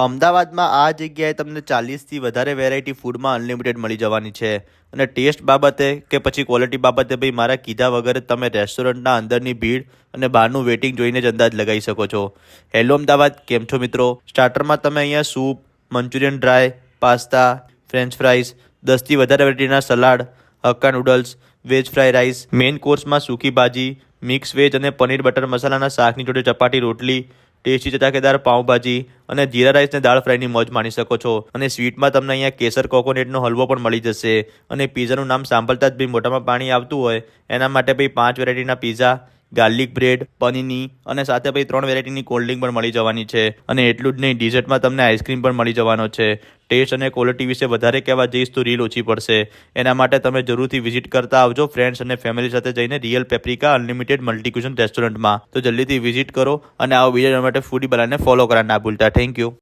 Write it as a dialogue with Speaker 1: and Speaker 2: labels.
Speaker 1: અમદાવાદમાં આ જગ્યાએ તમને 40થી વધારે વેરાયટી ફૂડમાં અનલિમિટેડ મળી જવાની છે અને ટેસ્ટ બાબતે કે પછી ક્વોલિટી બાબતે ભાઈ મારા કીધા વગર તમે રેસ્ટોરન્ટના અંદરની ભીડ અને બહારનું વેઇટિંગ જોઈને જ અંદાજ લગાવી શકો છો. હેલો અમદાવાદ, કેમ છો મિત્રો? સ્ટાર્ટરમાં તમે અહીંયા soup, manchurian dry, pasta, french fries, 10થી વધારે વેરાયટીના salad, hakka noodles, veg fry rice, main કોર્સમાં સૂકી ભાજી, મિક્સ વેજ અને પનીર બટર મસાલાના શાકની જોડે ચપાટી રોટલી, ટેસ્ટી ચટાકેદાર પાઉંભાજી અને જીરા રાઈસ ને દાળ ફ્રાયની મોજ માણી શકો છો. અને સ્વીટમાં તમને અહીંયા કેસર કોકોનટનો હલવો પણ મળી જશે. અને પીઝાનું નામ સાંભળતા જ ભાઈ મોઢામાં પાણી આવતું હોય એના માટે ભાઈ 5 વેરાયટીના પીઝા, ગાર્લિક બ્રેડ, પનીરની અને સાથે ભાઈ 3 વેરાયટીની કોલ્ડ ડ્રિંક પણ મળી જવાની છે. અને એટલું જ નહીં, ડિઝર્ટમાં તમને આઈસ્ક્રીમ પણ મળી જવાનો છે. ટેસ્ટ અને ક્વોલિટી વિશે વધારે કહેવા જઈશ તો રીલ ઓછી પડશે. એના માટે તમે જરૂરથી વિઝિટ કરતા આવજો ફ્રેન્ડ્સ અને ફેમિલી સાથે જઈને real paprika unlimited multi cuisine રેસ્ટોરન્ટમાં. તો જલ્દીથી વિઝિટ કરો અને આવો બીજા માટે ફૂડી બનાવીને ફોલો કરવા ના ભૂલતા. Thank you.